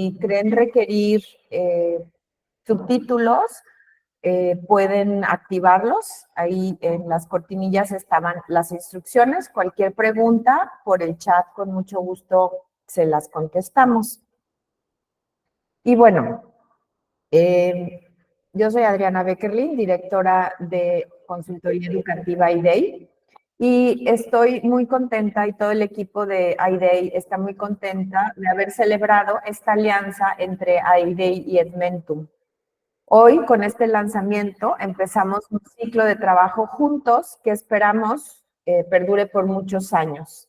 si creen requerir subtítulos, pueden activarlos. Ahí en las cortinillas estaban las instrucciones. Cualquier pregunta por el chat, con mucho gusto se las contestamos. Y bueno, yo soy Adriana Beckerlin, directora de Consultoría Educativa IDEI, y estoy muy contenta, y todo el equipo de IDEI está muy contenta de haber celebrado esta alianza entre IDEI y EDMENTUM. Hoy, con este lanzamiento, empezamos un ciclo de trabajo juntos que esperamos perdure por muchos años.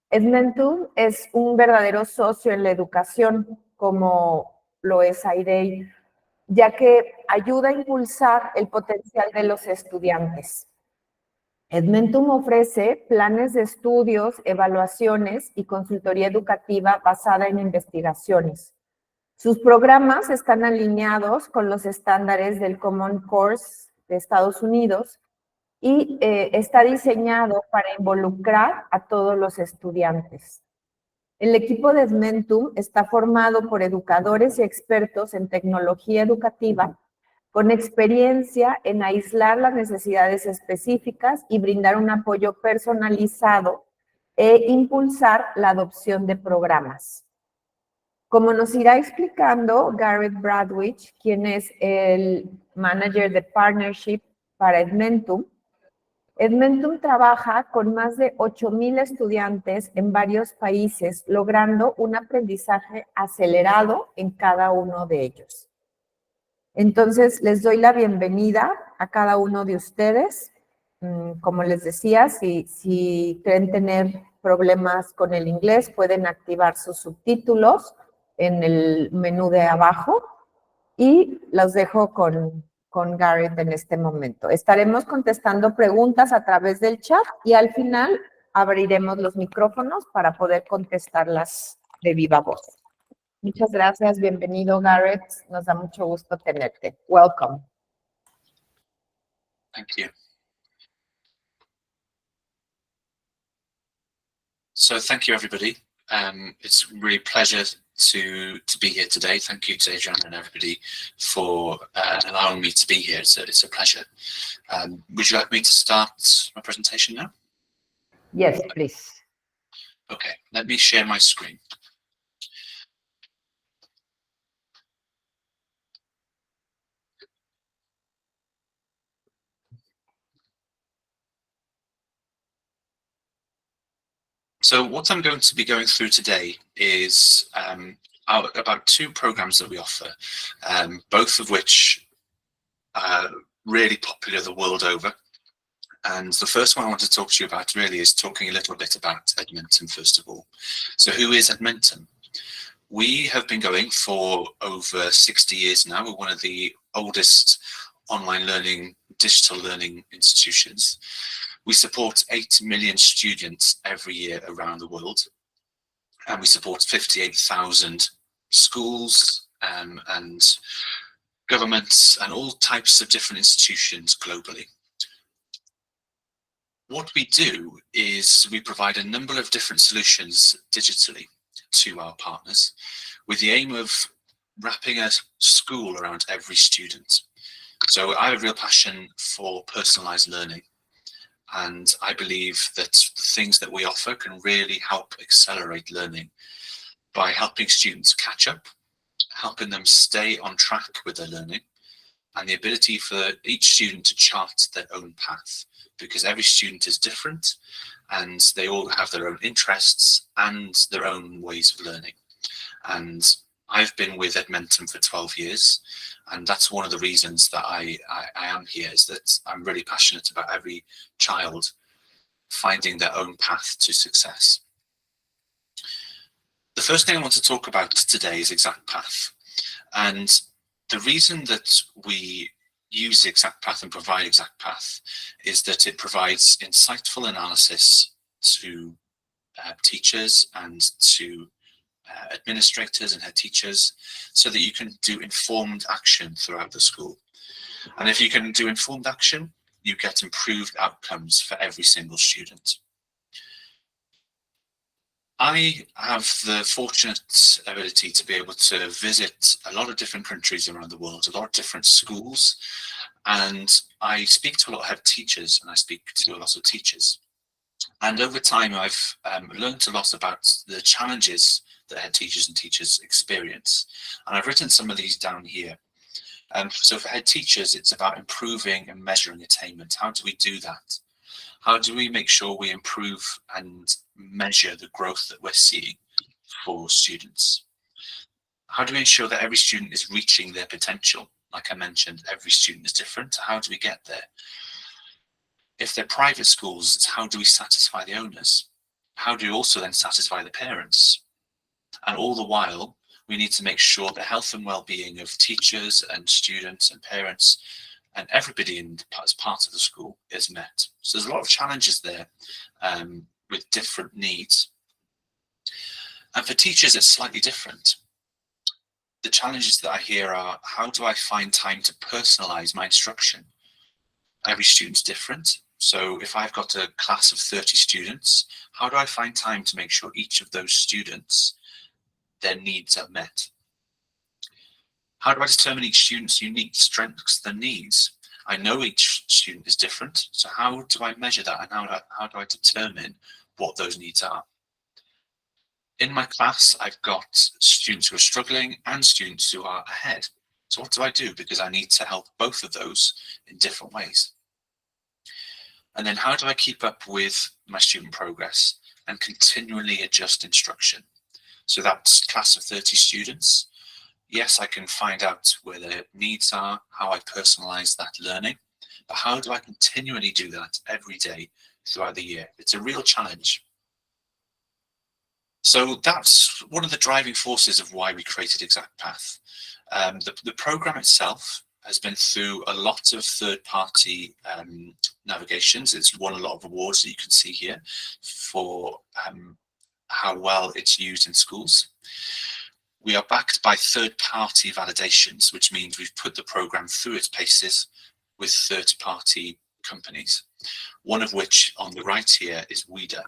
EDMENTUM es un verdadero socio en la educación, como lo es IDEI, ya que ayuda a impulsar el potencial de los estudiantes. EDMENTUM ofrece planes de estudios, evaluaciones y consultoría educativa basada en investigaciones. Sus programas están alineados con los estándares del Common Course de Estados Unidos y está diseñado para involucrar a todos los estudiantes. El equipo de EDMENTUM está formado por educadores y expertos en tecnología educativa con experiencia en aislar las necesidades específicas y brindar un apoyo personalizado e impulsar la adopción de programas. Como nos irá explicando Garrett Bradwich, quien es el manager de partnership para EDMENTUM, EDMENTUM trabaja con más de 8,000 estudiantes en varios países, logrando un aprendizaje acelerado en cada uno de ellos. Entonces, les doy la bienvenida a cada uno de ustedes. Como les decía, si creen tener problemas con el inglés, pueden activar sus subtítulos en el menú de abajo, y los dejo con Garrett en este momento. Estaremos contestando preguntas a través del chat y al final abriremos los micrófonos para poder contestarlas de viva voz. Muchas gracias, bienvenido Garrett, nos da mucho gusto tenerte. Welcome. Thank you. So thank you, everybody. It's really a pleasure to be here today. Thank you to Adrian and everybody for allowing me to be here. It's a pleasure. Would you like me to start my presentation now? Yes, please. Okay, let me share my screen. So what I'm going to be going through today is about 2 programs that we offer, both of which are really popular the world over. And the first one I want to talk to you about really is talking a little bit about EDMENTUM first of all. So who is EDMENTUM? We have been going for over 60 years now. We're one of the oldest online learning, digital learning institutions. We support 8 million students every year around the world, and we support 58,000 schools and governments and all types of different institutions globally. What we do is we provide a number of different solutions digitally to our partners with the aim of wrapping a school around every student. So I have a real passion for personalized learning, and I believe that the things that we offer can really help accelerate learning by helping students catch up, helping them stay on track with their learning, and the ability for each student to chart their own path, because every student is different and they all have their own interests and their own ways of learning. And I've been with EDMENTUM for 12 years, and that's one of the reasons that I am here, is that I'm really passionate about every child finding their own path to success. The first thing I want to talk about today is Exact Path. And the reason that we use the Exact Path and provide Exact Path is that it provides insightful analysis to teachers and to administrators and head teachers, so that you can do informed action throughout the school. And if you can do informed action, you get improved outcomes for every single student. I have the fortunate ability to be able to visit a lot of different countries around the world, a lot of different schools, and I speak to a lot of head teachers and I speak to a lot of teachers. And over time, I've learned a lot about the challenges that head teachers and teachers experience. And I've written some of these down here. So for head teachers, it's about improving and measuring attainment. How do we do that? How do we make sure we improve and measure the growth that we're seeing for students? How do we ensure that every student is reaching their potential? Like I mentioned, every student is different. How do we get there? If they're private schools, it's how do we satisfy the owners? How do we also then satisfy the parents? And all the while, we need to make sure the health and well-being of teachers and students and parents and everybody as part of the school is met. So there's a lot of challenges there with different needs. And for teachers, it's slightly different. The challenges that I hear are, how do I find time to personalize my instruction? Every student's different. So if I've got a class of 30 students, how do I find time to make sure each of those students, their needs are met? How do I determine each student's unique strengths and needs? I know each student is different, so how do I measure that, and how do I determine what those needs are? In my class, I've got students who are struggling and students who are ahead. So what do I do? Because I need to help both of those in different ways. And then how do I keep up with my student progress and continually adjust instruction? So that's class of 30 students. Yes, I can find out where their needs are, how I personalize that learning, but how do I continually do that every day throughout the year? It's a real challenge. So that's one of the driving forces of why we created ExactPath. The program itself has been through a lot of third-party navigations. It's won a lot of awards that you can see here for how well it's used in schools. We are backed by third-party validations, which means we've put the program through its paces with third-party companies, one of which on the right here is WEDA.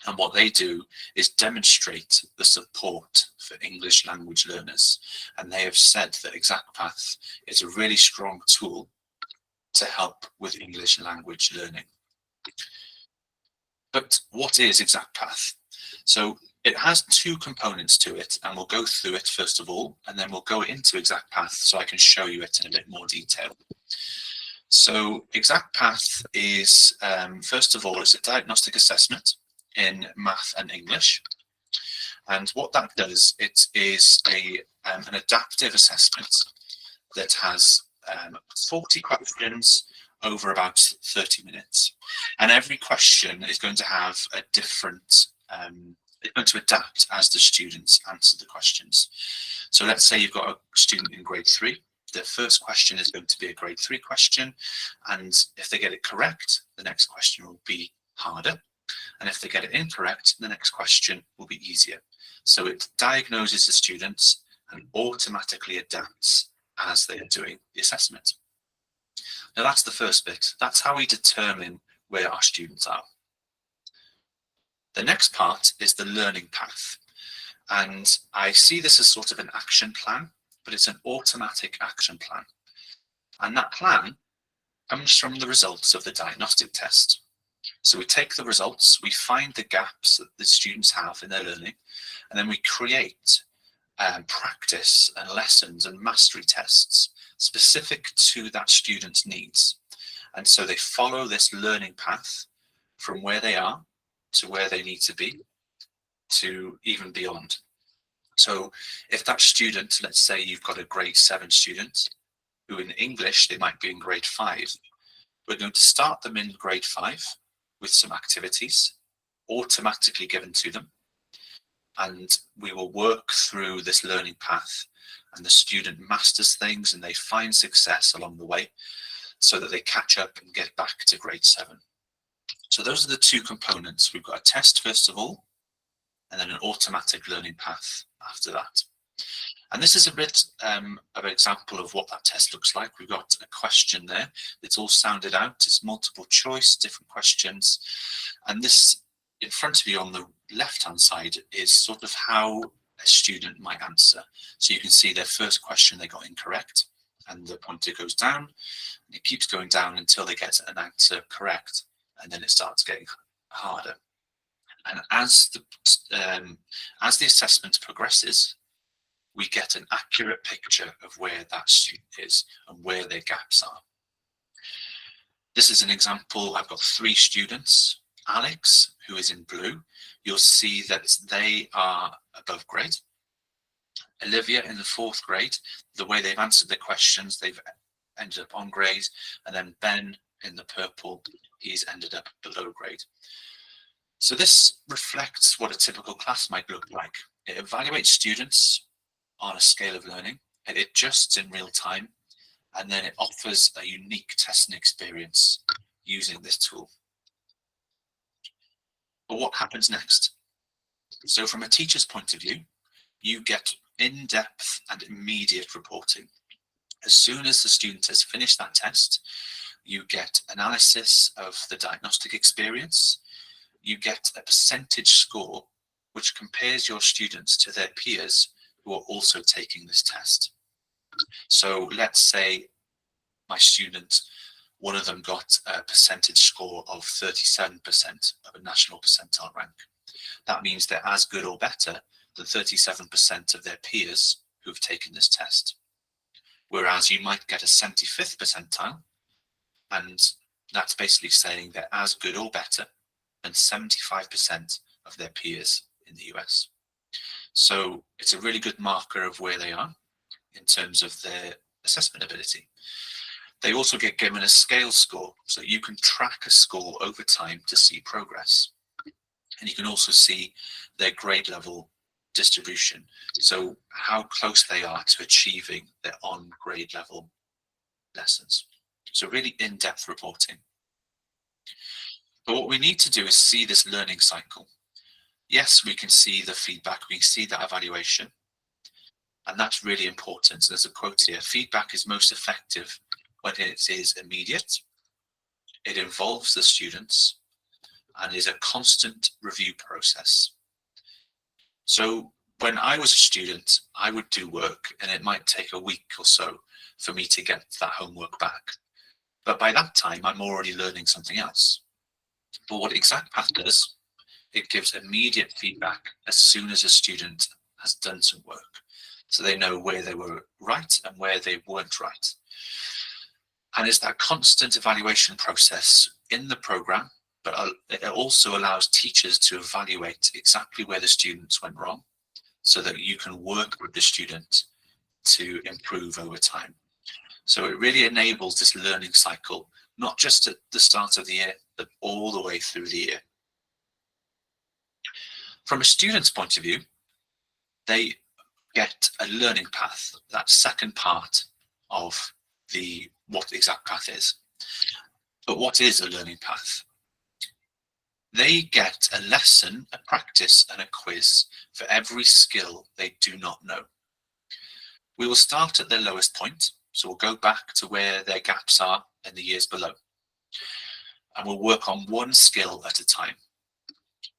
And what they do is demonstrate the support for English language learners. And they have said that ExactPath is a really strong tool to help with English language learning. But what is ExactPath? So it has two components to it, and we'll go through it first of all, and then we'll go into ExactPath so I can show you it in a bit more detail. So ExactPath is, first of all, it's a diagnostic assessment in math and English. And what that does, it is an adaptive assessment that has 40 questions over about 30 minutes. And every question is going to have a different, it's going to adapt as the students answer the questions. So let's say you've got a student in grade 3. The first question is going to be a grade 3 question. And if they get it correct, the next question will be harder. And if they get it incorrect, the next question will be easier. So it diagnoses the students and automatically adapts as they are doing the assessment. Now that's the first bit. That's how we determine where our students are. The next part is the learning path. And I see this as sort of an action plan, but it's an automatic action plan. And that plan comes from the results of the diagnostic test. So we take the results, we find the gaps that the students have in their learning, and then we create practice and lessons and mastery tests specific to that student's needs. And so they follow this learning path from where they are to where they need to be, to even beyond. So if that student, let's say you've got a grade 7 student who in English, they might be in grade 5, we're going to start them in grade 5 with some activities automatically given to them. And we will work through this learning path, and the student masters things and they find success along the way so that they catch up and get back to grade 7. So those are the two components. We've got a test first of all, and then an automatic learning path after that. And this is a bit of an example of what that test looks like. We've got a question there. It's all sounded out. It's multiple choice, different questions. And this in front of you on the left-hand side is sort of how a student might answer. So you can see their first question they got incorrect, and the pointer goes down, and it keeps going down until they get an answer correct, and then it starts getting harder. And as the assessment progresses, we get an accurate picture of where that student is and where their gaps are. This is an example. I've got 3 students. Alex, who is in blue, you'll see that they are above grade. Olivia in the 4th grade, the way they've answered the questions, they've ended up on grade. And then Ben in the purple, he's ended up below grade. So this reflects what a typical class might look like. It evaluates students on a scale of learning, it adjusts in real time, and then it offers a unique testing experience using this tool. But what happens next? So from a teacher's point of view, you get in-depth and immediate reporting. As soon as the student has finished that test, you get analysis of the diagnostic experience. You get a percentage score which compares your students to their peers who are also taking this test. So let's say my student, one of them got a percentage score of 37% of a national percentile rank. That means they're as good or better than 37% of their peers who've taken this test. Whereas you might get a 75th percentile, and that's basically saying they're as good or better than 75% of their peers in the US. So it's a really good marker of where they are in terms of their assessment ability. They also get given a scale score, so you can track a score over time to see progress. And you can also see their grade level distribution, so how close they are to achieving their on grade level lessons. So really in-depth reporting. But what we need to do is see this learning cycle. Yes, we can see the feedback, we can see that evaluation, and that's really important. There's a quote here: feedback is most effective when it is immediate, it involves the students, and is a constant review process. So when I was a student, I would do work and it might take a week or so for me to get that homework back. But by that time, I'm already learning something else. But what ExactPath does, it gives immediate feedback as soon as a student has done some work. So they know where they were right and where they weren't right. And it's that constant evaluation process in the program, but it also allows teachers to evaluate exactly where the students went wrong so that you can work with the student to improve over time. So it really enables this learning cycle, not just at the start of the year, but all the way through the year. From a student's point of view, they get a learning path, that second part of what ExactPath is. But what is a learning path? They get a lesson, a practice, and a quiz for every skill they do not know. We will start at their lowest point, so we'll go back to where their gaps are in the years below. And we'll work on one skill at a time.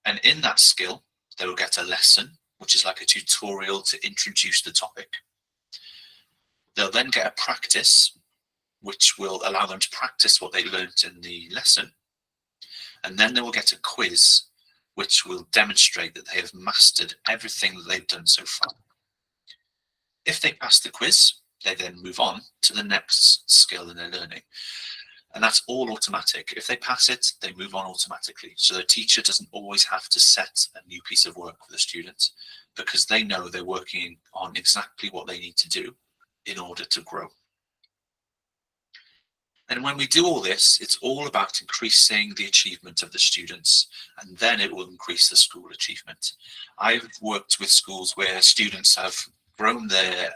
And in that skill, they will get a lesson, which is like a tutorial to introduce the topic. They'll then get a practice, which will allow them to practice what they learned in the lesson. And then they will get a quiz, which will demonstrate that they have mastered everything that they've done so far. If they pass the quiz, they then move on to the next skill in their learning. And that's all automatic. If they pass it, they move on automatically. So the teacher doesn't always have to set a new piece of work for the students because they know they're working on exactly what they need to do in order to grow. And when we do all this, it's all about increasing the achievement of the students, and then it will increase the school achievement. I've worked with schools where students have grown their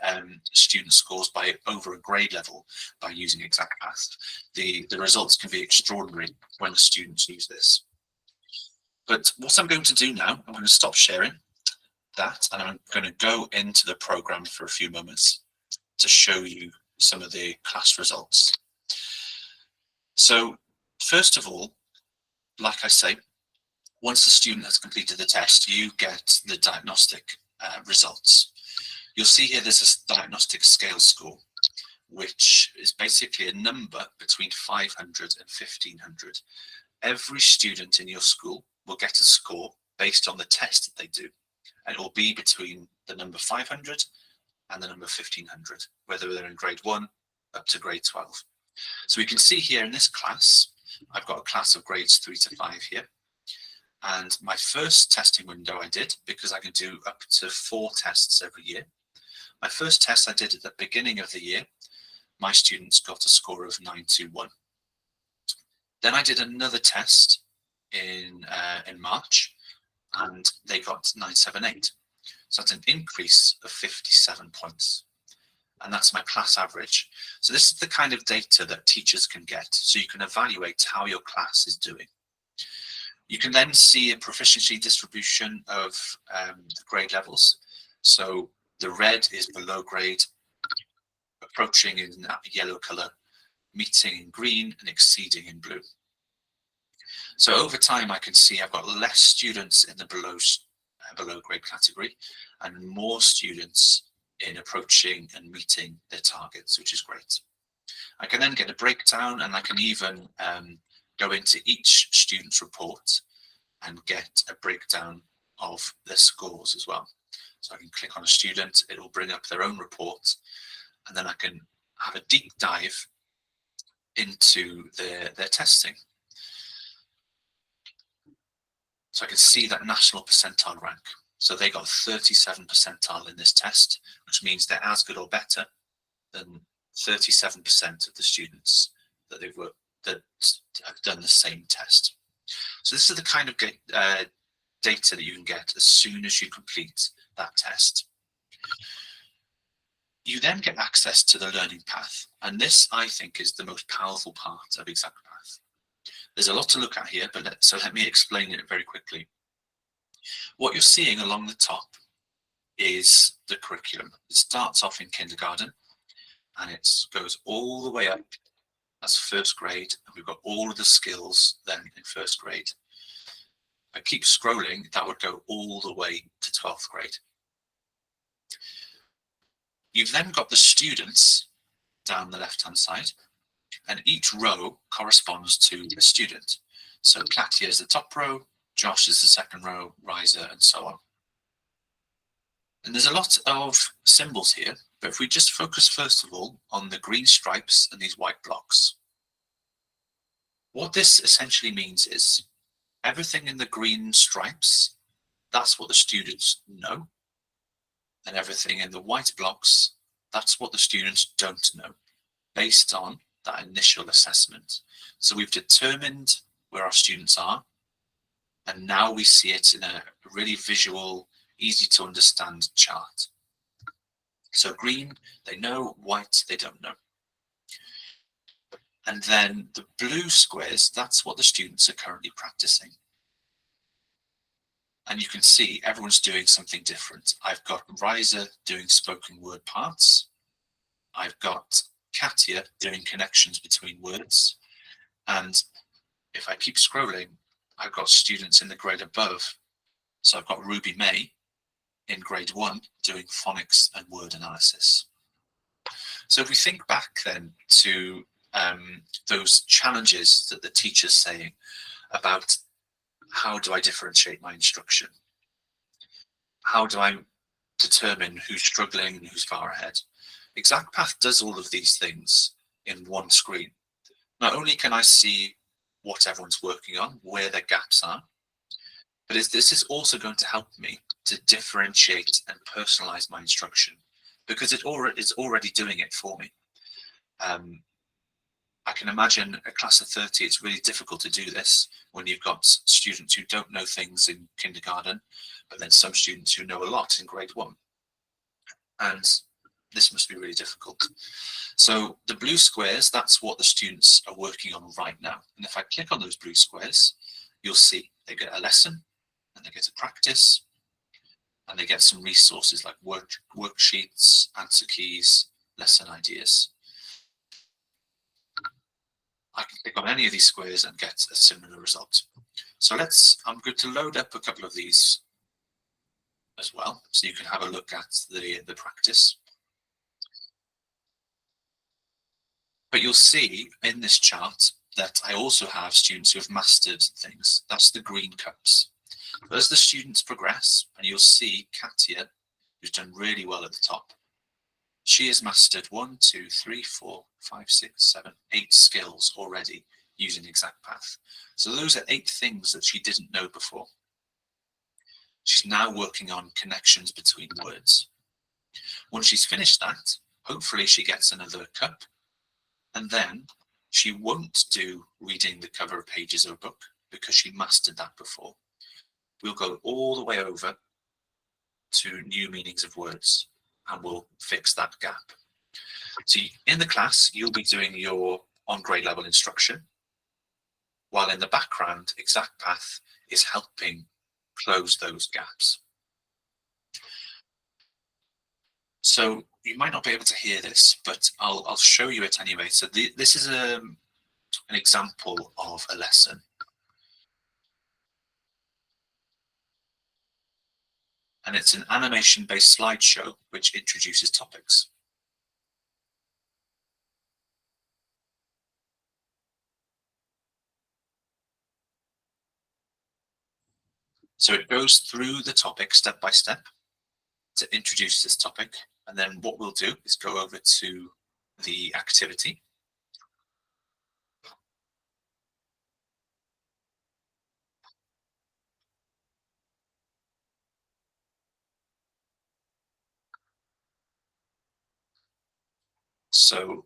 student scores by over a grade level by using ExactPath. The results can be extraordinary when the students use this. But what I'm going to do now, I'm going to stop sharing that, and I'm going to go into the program for a few moments to show you some of the class results. So first of all, like I say, Once the student has completed the test, you get the diagnostic results. You'll see here there's a diagnostic scale score, which is basically a number between 500 and 1500. Every student in your school will get a score based on the test that they do, and it will be between the number 500 and the number 1500, whether they're in grade 1 up to grade 12. So we can see here in this class, I've got a class of grades 3 to 5 here. And my first testing window I did, because I can do up to 4 tests every year. My first test I did at the beginning of the year. My students got a score of 921. Then I did another test in March, and they got 978. So that's an increase of 57 points. And that's my class average. So this is the kind of data that teachers can get, so you can evaluate how your class is doing. You can then see a proficiency distribution of the grade levels. So the red is below grade, approaching in that yellow color, meeting in green, and exceeding in blue. So over time, I can see I've got less students in the below grade category and more students in approaching and meeting their targets, which is great. I can then get a breakdown, and I can even go into each student's report and get a breakdown of their scores as well. So I can click on a student, it will bring up their own report, and then I can have a deep dive into their testing. So I can see that national percentile rank. So they got 37 percentile in this test, which means they're as good or better than 37% of the students that that have done the same test. So this is the kind of data that you can get as soon as you complete that test. You then get access to the learning path, and this, I think, is the most powerful part of ExactPath. There's a lot to look at here, but so let me explain it very quickly. What you're seeing along the top is the curriculum. It starts off in kindergarten, and it goes all the way up. That's first grade, and we've got all of the skills then in first grade. If I keep scrolling, that would go all the way to 12th grade. You've then got the students down the left-hand side, and each row corresponds to a student. So Katia is the top row, Josh is the second row, Riser, and so on. And there's a lot of symbols here, but if we just focus first of all on the green stripes and these white blocks, what this essentially means is everything in the green stripes, that's what the students know, and everything in the white blocks, that's what the students don't know, based on that initial assessment. So we've determined where our students are, and now we see it in a really visual, easy to understand chart. So green, they know, white, they don't know. And then the blue squares, that's what the students are currently practicing. And you can see everyone's doing something different. I've got Riser doing spoken word parts. I've got Katia doing connections between words. And if I keep scrolling, I've got students in the grade above. So I've got Ruby May in grade 1 doing phonics and word analysis. So if we think back then to those challenges that the teacher's saying about how do I differentiate my instruction? How do I determine who's struggling and who's far ahead? ExactPath does all of these things in one screen. Not only can I see what everyone's working on, where their gaps are, but this is also going to help me to differentiate and personalize my instruction, because it is already doing it for me. I can imagine a class of 30, it's really difficult to do this when you've got students who don't know things in kindergarten, but then some students who know a lot in grade 1. And this must be really difficult. So the blue squares, that's what the students are working on right now. And if I click on those blue squares, you'll see they get a lesson, and they get a practice, and they get some resources like worksheets, answer keys, lesson ideas. I can click on any of these squares and get a similar result. So I'm going to load up a couple of these as well, so you can have a look at the practice. But you'll see in this chart that I also have students who have mastered things. That's the green cups. But as the students progress, and you'll see Katia, who's done really well at the top, she has mastered 1, 2, 3, 4, 5, 6, 7, 8 skills already using ExactPath. So those are 8 things that she didn't know before. She's now working on connections between words. Once she's finished that, hopefully she gets another cup, and then she won't do reading the cover of pages of a book because she mastered that before. We'll go all the way over to new meanings of words and we'll fix that gap. So in the class, you'll be doing your on grade level instruction, while in the background, ExactPath is helping close those gaps. So you might not be able to hear this, but I'll show you it anyway. So this is an example of a lesson. And it's an animation-based slideshow which introduces topics. So it goes through the topic step by step to introduce this topic. And then what we'll do is go over to the activity. So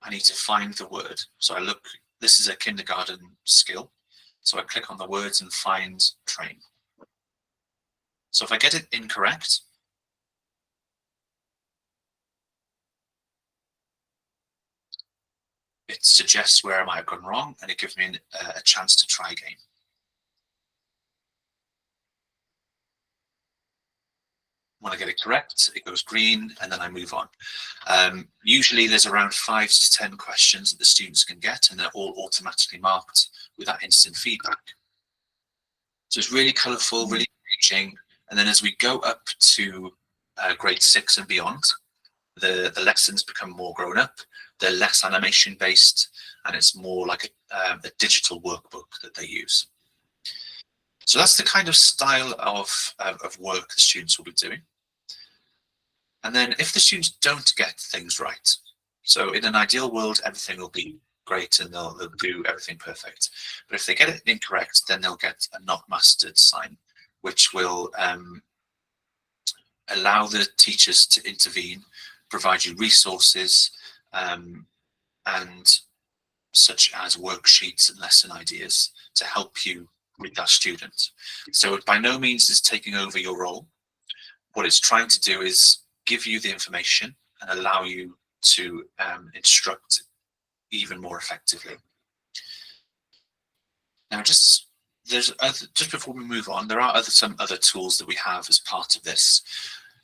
I need to find the word. So I look, this is a kindergarten skill. So I click on the words and find train. So if I get it incorrect, it suggests where I might have gone wrong and it gives me a chance to try again. When I get it correct, it goes green and then I move on. Usually there's around 5 to 10 questions that the students can get and they're all automatically marked with that instant feedback. So it's really colourful, really engaging. And then as we go up to grade 6 and beyond, the lessons become more grown up, they're less animation based, and it's more like a digital workbook that they use. So that's the kind of style of work the students will be doing. And then if the students don't get things right, so in an ideal world, everything will be great and they'll do everything perfect. But if they get it incorrect, then they'll get a not mastered sign, which will allow the teachers to intervene, provide you resources, and such as worksheets and lesson ideas to help you with that student. So by no means is taking over your role. What it's trying to do is give you the information and allow you to instruct even more effectively. Now, just before we move on, there are some other tools that we have as part of this.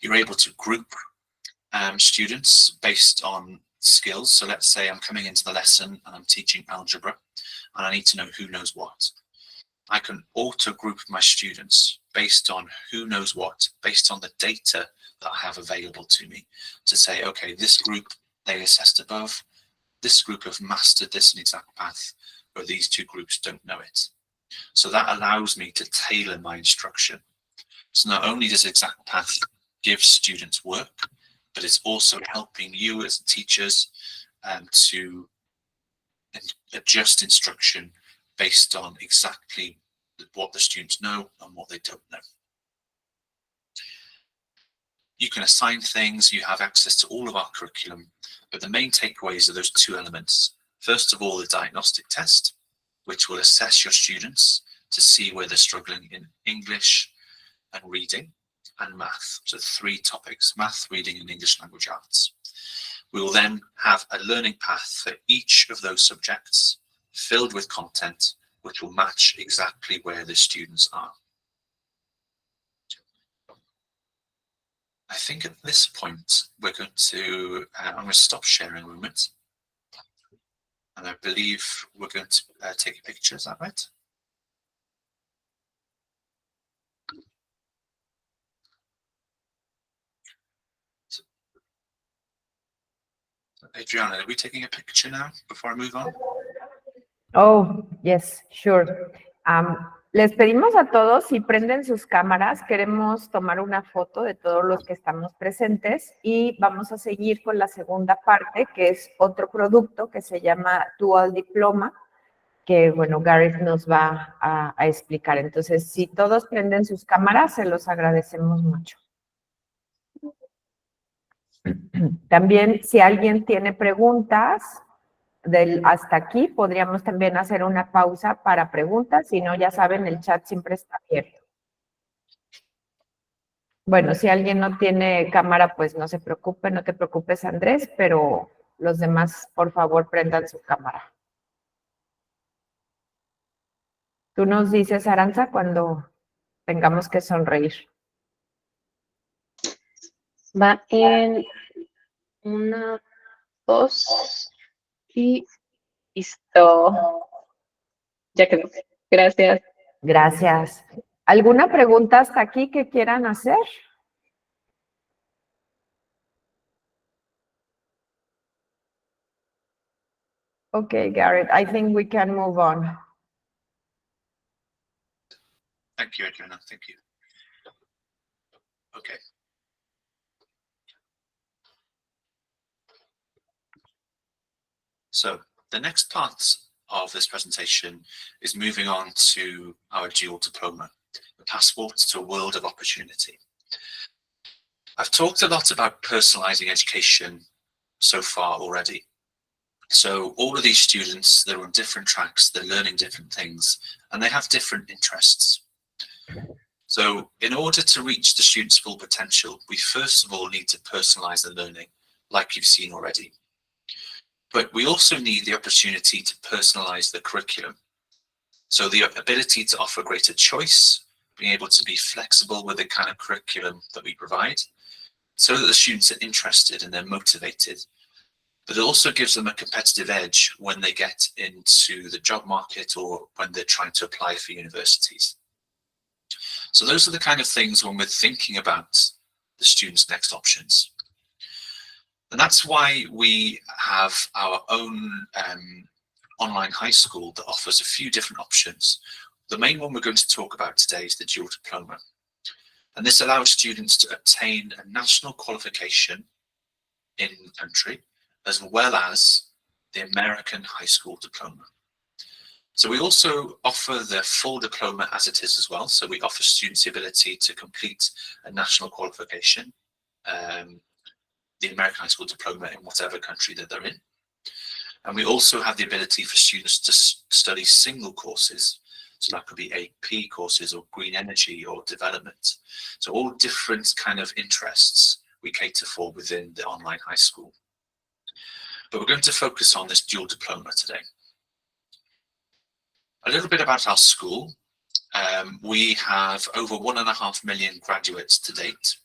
You're able to group students based on skills. So let's say I'm coming into the lesson and I'm teaching algebra and I need to know who knows what. I can auto group my students based on who knows what, based on the data that I have available to me, to say, okay, this group, they assessed above, this group have mastered this in ExactPath, but these 2 groups don't know it. So that allows me to tailor my instruction. So not only does ExactPath give students work, but it's also helping you as teachers to adjust instruction based on exactly what the students know and what they don't know. You can assign things, you have access to all of our curriculum, but the main takeaways are those 2 elements. First of all, the diagnostic test, which will assess your students to see where they're struggling in English and reading and math. So 3 topics, math, reading and English language arts. We will then have a learning path for each of those subjects filled with content which will match exactly where the students are. I think at this point we're going to, I'm going to stop sharing a moment. And I believe we're going to take a picture, is that right? Adriana, are we taking a picture now before I move on? Oh, yes, sure. Les pedimos a todos si prenden sus cámaras, queremos tomar una foto de todos los que estamos presentes y vamos a seguir con la segunda parte, que es otro producto que se llama Dual Diploma, que, bueno, Gareth nos va a explicar. Entonces, si todos prenden sus cámaras, se los agradecemos mucho. También, si alguien tiene preguntas hasta aquí, podríamos también hacer una pausa para preguntas. Si no, ya saben, el chat siempre está abierto. Bueno, si alguien no tiene cámara, pues no se preocupe, no te preocupes, Andrés, pero los demás, por favor, prendan su cámara. Tú nos dices, Aranza, cuando tengamos que sonreír. Va en 1, 2 y listo. Ya quedó. Gracias. Gracias. ¿Alguna pregunta hasta aquí que quieran hacer? Okay, Garrett, I think we can move on. Thank you, Adriana. Thank you. Okay. So the next part of this presentation is moving on to our dual diploma, the passport to a world of opportunity. I've talked a lot about personalizing education so far already. So all of these students, they're on different tracks, they're learning different things, and they have different interests. So in order to reach the student's full potential, we first of all need to personalize the learning, like you've seen already. But we also need the opportunity to personalize the curriculum. So the ability to offer greater choice, being able to be flexible with the kind of curriculum that we provide, so that the students are interested and they're motivated. But it also gives them a competitive edge when they get into the job market or when they're trying to apply for universities. So those are the kind of things when we're thinking about the students' next options. And that's why we have our own online high school that offers a few different options. The main one we're going to talk about today is the dual diploma. And this allows students to obtain a national qualification in the country, as well as the American high school diploma. So we also offer the full diploma as it is as well. So we offer students the ability to complete a national qualification, the American high school diploma in whatever country that they're in. And we also have the ability for students to study single courses. So that could be AP courses or green energy or development. So all different kind of interests we cater for within the online high school. But we're going to focus on this dual diploma today. A little bit about our school. We have over 1.5 million graduates to date.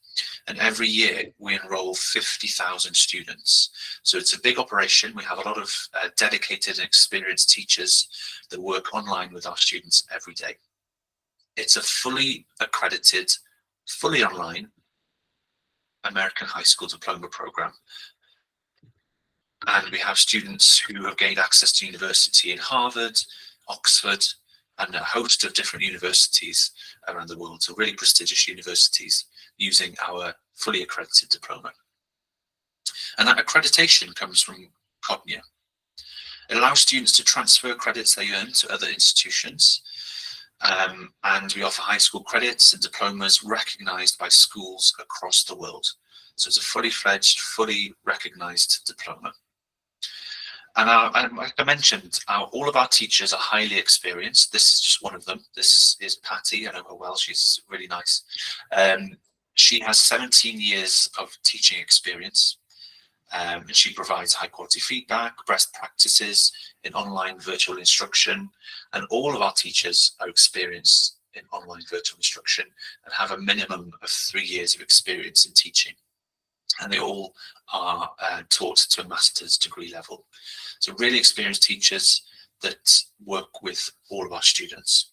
And every year we enroll 50,000 students. So it's a big operation. We have a lot of dedicated and experienced teachers that work online with our students every day. It's a fully accredited, fully online American high school diploma program. And we have students who have gained access to university in Harvard, Oxford, and a host of different universities around the world. So really prestigious universities using our fully accredited diploma. And that accreditation comes from Cognia. It allows students to transfer credits they earn to other institutions. And we offer high school credits and diplomas recognized by schools across the world. So it's a fully fledged, fully recognized diploma. And like I mentioned, all of our teachers are highly experienced. This is just one of them. This is Patty. I know her well. She's really nice. She has 17 years of teaching experience. And she provides high quality feedback, best practices in online virtual instruction. And all of our teachers are experienced in online virtual instruction and have a minimum of 3 years of experience in teaching. And they all are taught to a master's degree level. So really experienced teachers that work with all of our students.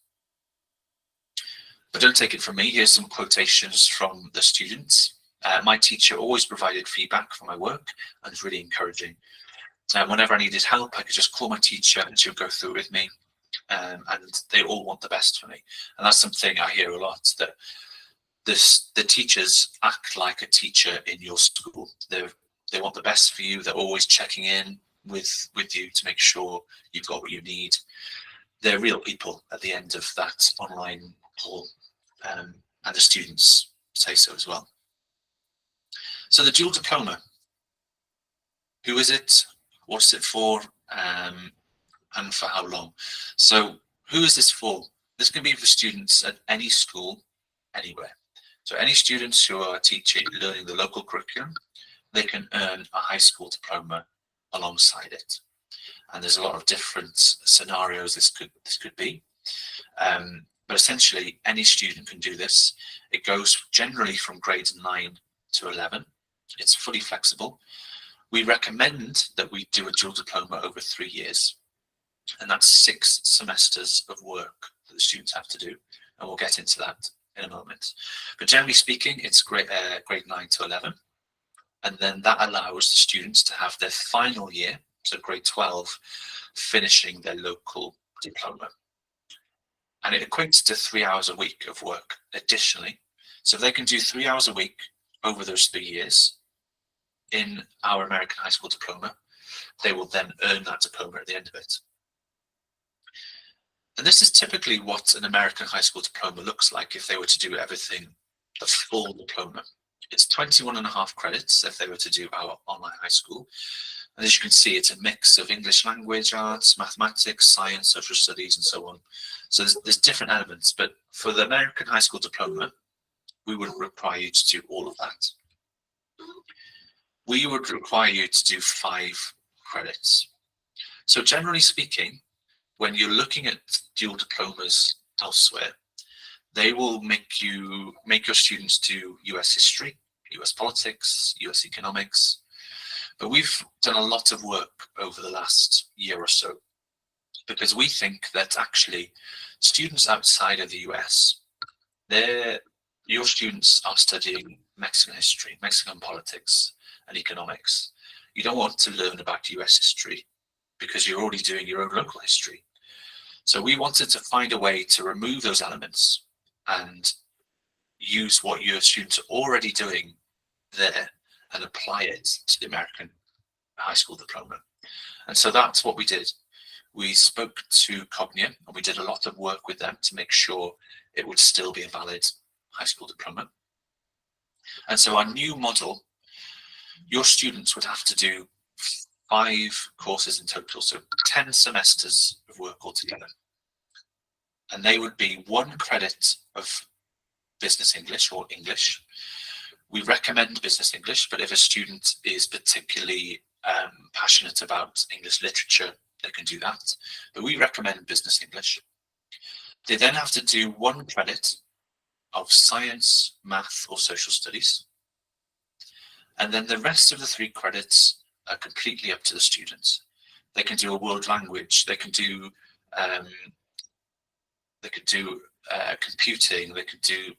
But don't take it from me. Here's some quotations from the students. My teacher always provided feedback for my work and is really encouraging. Whenever I needed help, I could just call my teacher and she would go through it with me. And they all want the best for me. And that's something I hear a lot, that the teachers act like a teacher in your school. They want the best for you. They're always checking in with you to make sure you've got what you need. They're real people at the end of that online call, and the students say so as well. So the dual diploma, who is it? What's it for? And for how long? So who is this for? This can be for students at any school, anywhere. So any students who are learning the local curriculum, they can earn a high school diploma alongside it. And there's a lot of different scenarios this could be. But essentially, any student can do this. It goes generally from grades 9 to 11. It's fully flexible. We recommend that we do a dual diploma over 3 years. And that's 6 semesters of work that the students have to do. And we'll get into that in a moment. But generally speaking, it's grade 9 to 11. And then that allows the students to have their final year, so grade 12, finishing their local diploma. And it equates to 3 hours a week of work additionally. So if they can do 3 hours a week over those 3 years in our American high school diploma, they will then earn that diploma at the end of it. And this is typically what an American high school diploma looks like if they were to do everything, the full diploma. It's 21.5 credits if they were to do our online high school. And as you can see, it's a mix of English language arts, mathematics, science, social studies, and so on. So there's different elements, but for the American high school diploma, we would require you to do all of that. We would require you to do 5 credits. So generally speaking, when you're looking at dual diplomas elsewhere, they will make your students do US history, US politics, US economics. But we've done a lot of work over the last year or so, because we think that actually students outside of the US, your students are studying Mexican history, Mexican politics, and economics. You don't want to learn about US history because you're already doing your own local history. So we wanted to find a way to remove those elements and use what your students are already doing there and apply it to the American high school diploma. And so that's what we did. We spoke to Cognia and we did a lot of work with them to make sure it would still be a valid high school diploma. And so our new model, your students would have to do 5 courses in total, so 10 semesters of work altogether. And they would be 1 credit of business English or English. We recommend business English, but if a student is particularly passionate about English literature, they can do that. But we recommend business English. They then have to do 1 credit of science, math, or social studies. And then the rest of the 3 credits are completely up to the students. They can do a world language, they can do computing, they can do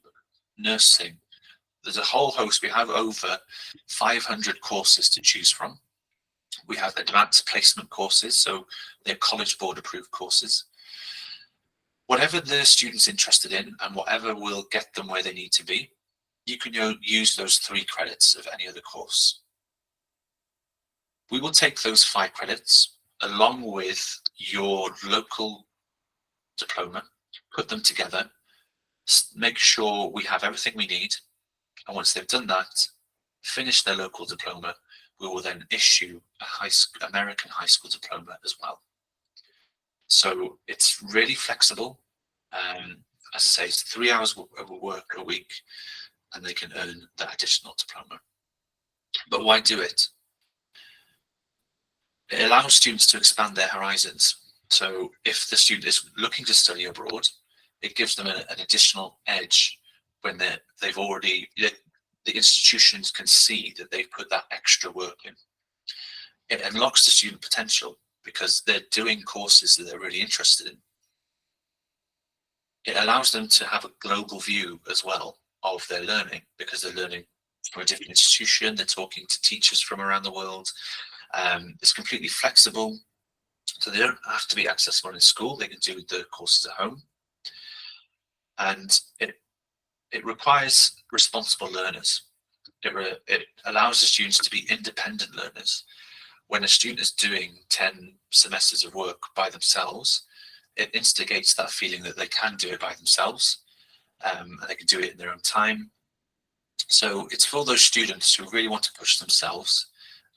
nursing. There's a whole host. We have over 500 courses to choose from. We have advanced placement courses, so they're College Board approved courses. Whatever the student's interested in and whatever will get them where they need to be, you can use those 3 credits of any other course. We will take those 5 credits along with your local diploma, put them together, make sure we have everything we need. And once they've done that, finish their local diploma, we will then issue a American high school diploma as well. So it's really flexible. As I say, it's 3 hours of work a week, and they can earn that additional diploma. But why do it? It allows students to expand their horizons. So if the student is looking to study abroad, it gives them an additional edge when the institutions can see that they've put that extra work in. It unlocks the student potential because they're doing courses that they're really interested in. It allows them to have a global view as well of their learning, because they're learning from a different institution, they're talking to teachers from around the world, It's completely flexible, so they don't have to be accessible in school. They can do the courses at home. And it requires responsible learners. It allows the students to be independent learners. When a student is doing 10 semesters of work by themselves, it instigates that feeling that they can do it by themselves, and they can do it in their own time. So it's for those students who really want to push themselves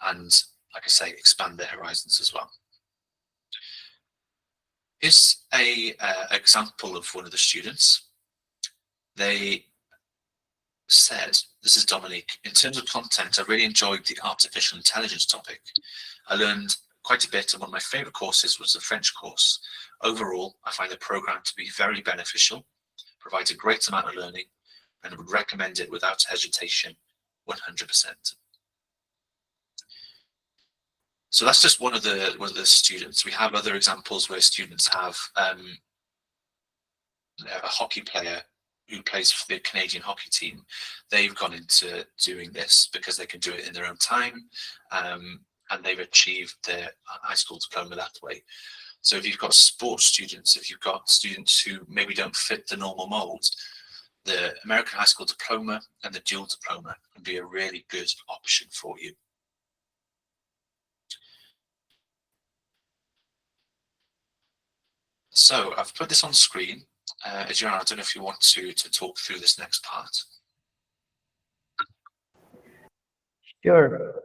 and, like I say, expand their horizons as well. Here's a example of one of the students. They said, this is Dominique, in terms of content, I really enjoyed the artificial intelligence topic. I learned quite a bit, and one of my favorite courses was the French course. Overall, I find the program to be very beneficial, provides a great amount of learning, and would recommend it without hesitation, 100%. So that's just one of the students. We have other examples where students have a hockey player who plays for the Canadian hockey team. They've gone into doing this because they can do it in their own time, and they've achieved their high school diploma that way. So if you've got sports students, if you've got students who maybe don't fit the normal mold, the American High School Diploma and the dual diploma can be a really good option for you. So I've put this on screen. Adriana, I don't know if you want to talk through this next part. Sure.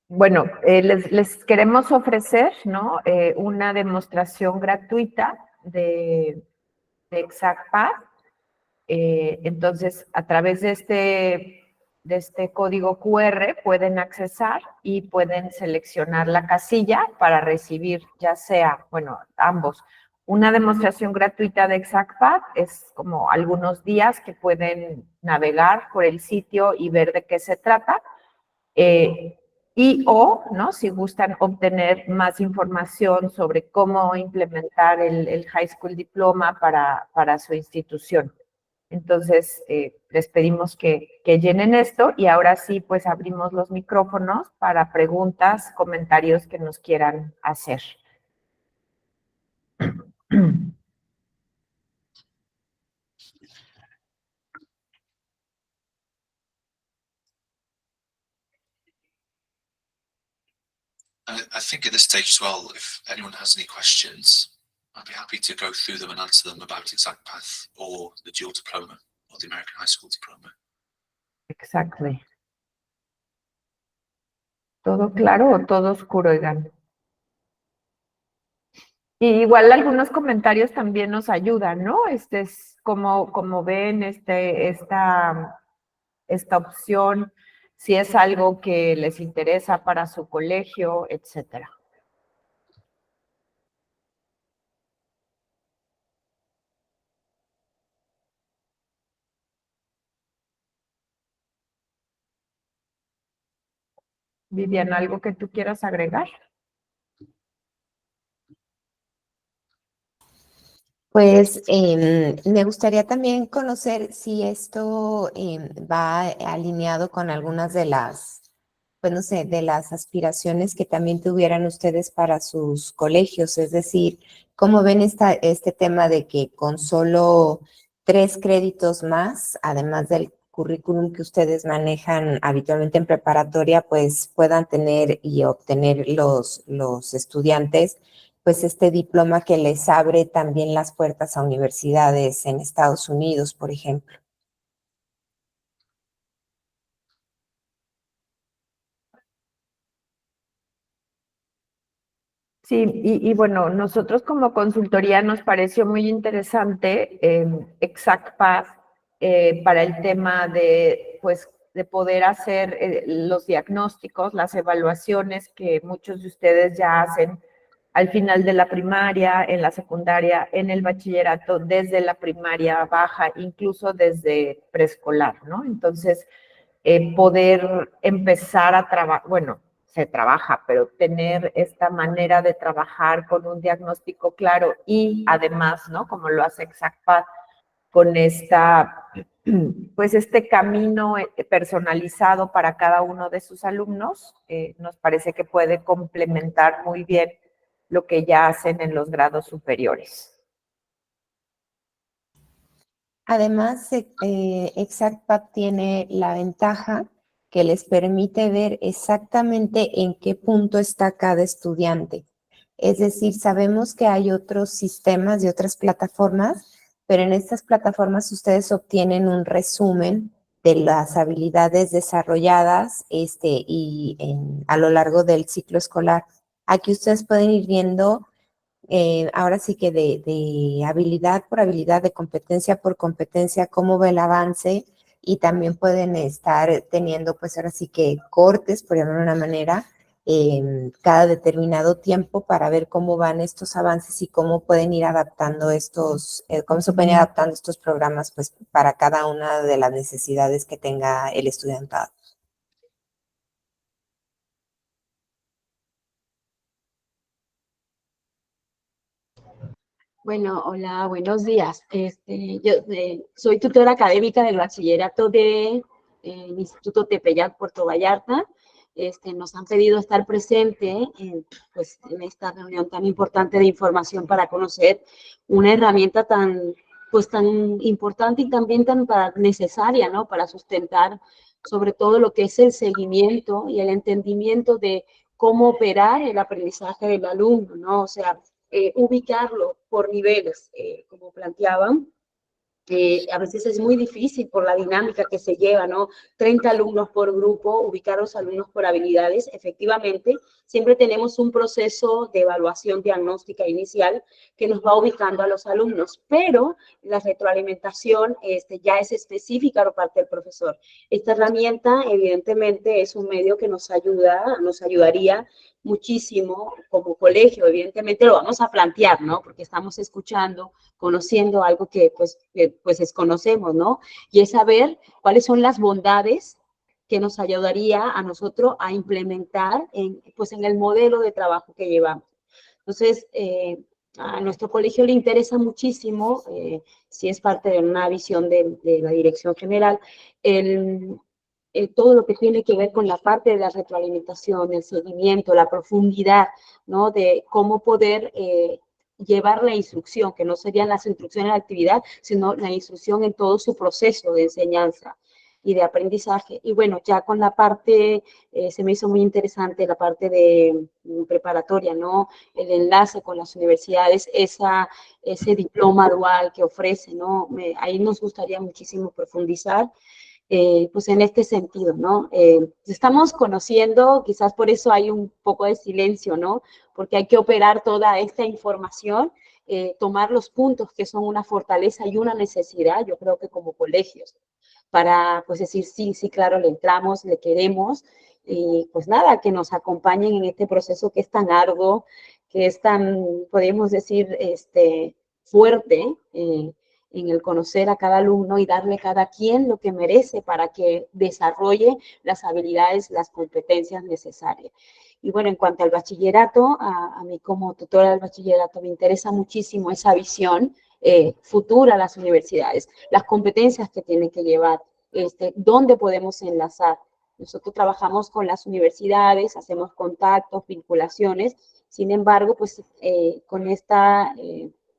Bueno, les queremos ofrecer, ¿no? Una demostración gratuita de ExactPath. Entonces, a través de este código QR pueden accesar y pueden seleccionar la casilla para recibir, ya sea, bueno, ambos. Una demostración gratuita de ExactPath es como algunos días que pueden navegar por el sitio y ver de qué se trata. ¿no? Si gustan obtener más información sobre cómo implementar el High School Diploma para su institución. Entonces, les pedimos que llenen esto y ahora sí, pues abrimos los micrófonos para preguntas, comentarios que nos quieran hacer. I think at this stage as well, if anyone has any questions, I'd be happy to go through them and answer them about ExactPath or the dual diploma or the American High School Diploma. Exactly. ¿Todo claro o todo oscuro, oigan? Y igual algunos comentarios también nos ayudan, ¿no? Es como ven esta opción, si es algo que les interesa para su colegio, etcétera. Viviana, ¿algo que tú quieras agregar? Pues me gustaría también conocer si esto va alineado con algunas de las, pues no sé, de las aspiraciones que también tuvieran ustedes para sus colegios. Es decir, ¿cómo ven este tema de que con solo 3 créditos más, además del currículum que ustedes manejan habitualmente en preparatoria, pues puedan tener y obtener los estudiantes pues este diploma que les abre también las puertas a universidades en Estados Unidos, por ejemplo? Sí, y bueno, nosotros como consultoría nos pareció muy interesante ExactPath para el tema de, pues, de poder hacer los diagnósticos, las evaluaciones que muchos de ustedes ya hacen al final de la primaria, en la secundaria, en el bachillerato, desde la primaria baja, incluso desde preescolar, ¿no? Entonces, poder empezar a trabajar, bueno, se trabaja, pero tener esta manera de trabajar con un diagnóstico claro y además, ¿no? Como lo hace ExactPath, con pues este camino personalizado para cada uno de sus alumnos. Nos parece que puede complementar muy bien lo que ya hacen en los grados superiores. Además, ExactPath tiene la ventaja que les permite ver exactamente en qué punto está cada estudiante. Es decir, sabemos que hay otros sistemas y otras plataformas, pero en estas plataformas ustedes obtienen un resumen de las habilidades desarrolladas a lo largo del ciclo escolar. Aquí ustedes pueden ir viendo ahora sí que de habilidad por habilidad, de competencia por competencia, cómo va el avance, y también pueden estar teniendo pues ahora sí que cortes, por llamarlo de una manera, cada determinado tiempo para ver cómo van estos avances y cómo pueden ir adaptando cómo se pueden ir adaptando estos programas pues para cada una de las necesidades que tenga el estudiantado. Bueno, hola, buenos días. Yo soy tutora académica del bachillerato del Instituto Tepeyac, Puerto Vallarta. Nos han pedido estar presente pues, en esta reunión tan importante de información para conocer una herramienta pues, tan importante y también tan necesaria, ¿no? Para sustentar sobre todo lo que es el seguimiento y el entendimiento de cómo operar el aprendizaje del alumno, ¿no? O sea, ubicarlo por niveles, como planteaban. A veces es muy difícil por la dinámica que se lleva, ¿no? 30 alumnos por grupo, ubicar a los alumnos por habilidades. Efectivamente, siempre tenemos un proceso de evaluación diagnóstica inicial que nos va ubicando a los alumnos, pero la retroalimentación ya es específica por parte del profesor. Esta herramienta, evidentemente, es un medio que nos ayudaría muchísimo como colegio. Evidentemente lo vamos a plantear, ¿no? Porque estamos escuchando, conociendo algo que pues desconocemos, ¿no? Y es saber cuáles son las bondades que nos ayudaría a nosotros a implementar pues en el modelo de trabajo que llevamos. Entonces, a nuestro colegio le interesa muchísimo, si es parte de una visión de la dirección general, todo lo que tiene que ver con la parte de la retroalimentación, el seguimiento, la profundidad, ¿no? De cómo poder llevar la instrucción, que no serían las instrucciones de la actividad, sino la instrucción en todo su proceso de enseñanza y de aprendizaje. Y bueno, ya con la parte, se me hizo muy interesante la parte de preparatoria, ¿no? El enlace con las universidades, ese diploma dual que ofrece, ¿no? Ahí nos gustaría muchísimo profundizar. Pues en este sentido, ¿no? Estamos conociendo, quizás por eso hay un poco de silencio, ¿no? Porque hay que operar toda esta información, tomar los puntos que son una fortaleza y una necesidad, yo creo que como colegios, para pues decir, sí, sí, claro, le entramos, le queremos, y pues nada, que nos acompañen en este proceso que es tan arduo, que es tan, podemos decir, fuerte, en el conocer a cada alumno y darle a cada quien lo que merece para que desarrolle las habilidades, las competencias necesarias. Y bueno, en cuanto al bachillerato, a mí como tutora del bachillerato me interesa muchísimo esa visión futura a las universidades, las competencias que tienen que llevar, dónde podemos enlazar. Nosotros trabajamos con las universidades, hacemos contactos, vinculaciones, sin embargo, pues con esta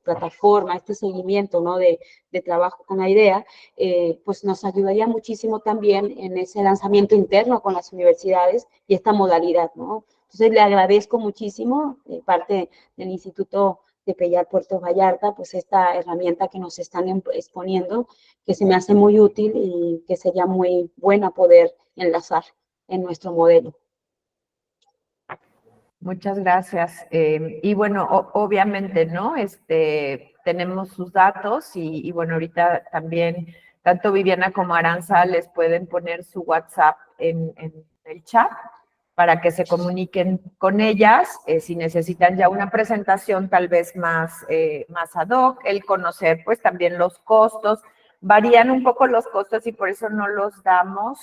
plataforma, este seguimiento, ¿no? de trabajo con la idea, pues nos ayudaría muchísimo también en ese lanzamiento interno con las universidades y esta modalidad, ¿no? Entonces le agradezco muchísimo de parte del Instituto Tepeyac Puerto Vallarta, pues esta herramienta que nos están exponiendo, que se me hace muy útil y que sería muy buena poder enlazar en nuestro modelo. Muchas gracias. Y bueno, obviamente, ¿no? Tenemos sus datos y bueno, ahorita también tanto Viviana como Aranza les pueden poner su WhatsApp en el chat para que se comuniquen con ellas si necesitan ya una presentación tal vez más ad hoc, el conocer pues también los costos. Varían un poco los costos y por eso no los damos,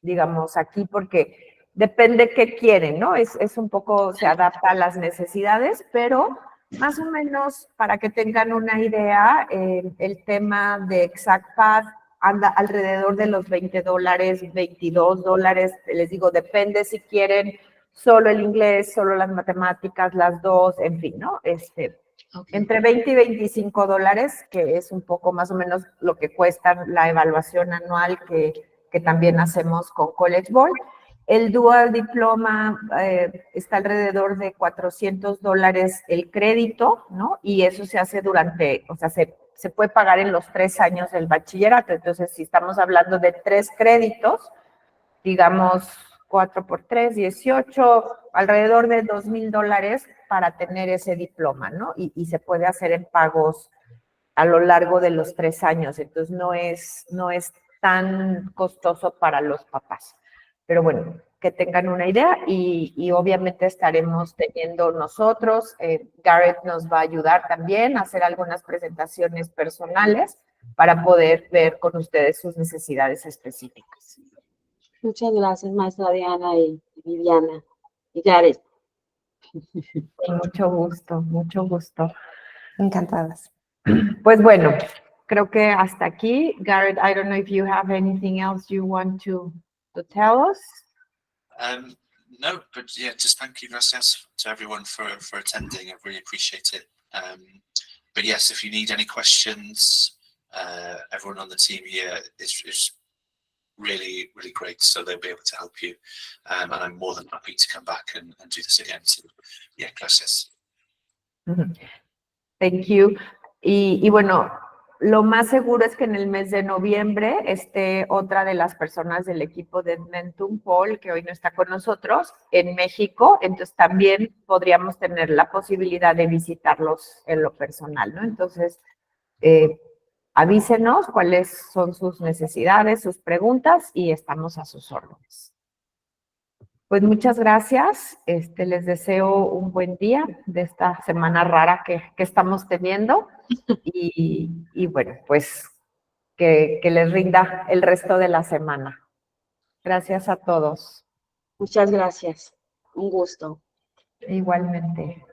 digamos, aquí porque depende qué quieren, ¿no? Es un poco, se adapta a las necesidades, pero Más o menos, para que tengan una idea, el tema de ExactPath anda alrededor de los $20, $22. Les digo, depende si quieren solo el inglés, solo las matemáticas, las dos, en fin, ¿no? Entre $20 y $25, que es un poco más o menos lo que cuesta la evaluación anual que también hacemos con College Board. El dual diploma está alrededor de $400 el crédito, ¿no? Y eso se hace durante, o sea, se puede pagar en los 3 años del bachillerato. Entonces, si estamos hablando de 3 créditos, digamos 4 por 3, 18, alrededor de $2,000 para tener ese diploma, ¿no? Y se puede hacer en pagos a lo largo de los 3 años. Entonces, no es tan costoso para los papás. Pero bueno, que tengan una idea y obviamente estaremos teniendo nosotros, Garrett nos va a ayudar también a hacer algunas presentaciones personales para poder ver con ustedes sus necesidades específicas. Muchas gracias, maestra Diana y Viviana y Gareth. Con mucho gusto, mucho gusto. Encantadas. Pues bueno, creo que hasta aquí. Garrett, I don't know if you have anything else you want to tell us. No, but yeah, just thank you, gracias to everyone for attending. I really appreciate it. But yes, if you need any questions, everyone on the team here is really, really great. So they'll be able to help you. And I'm more than happy to come back and do this again. So yeah, gracias. Thank you. Y bueno, lo más seguro es que en el mes de noviembre esté otra de las personas del equipo de EDMENTUM, Paul, que hoy no está con nosotros, en México. Entonces también podríamos tener la posibilidad de visitarlos en lo personal, ¿no? Entonces, avísenos cuáles son sus necesidades, sus preguntas y estamos a sus órdenes. Pues muchas gracias. Les deseo un buen día de esta semana rara que estamos teniendo y bueno, pues que les rinda el resto de la semana. Gracias a todos. Muchas gracias. Un gusto. Igualmente.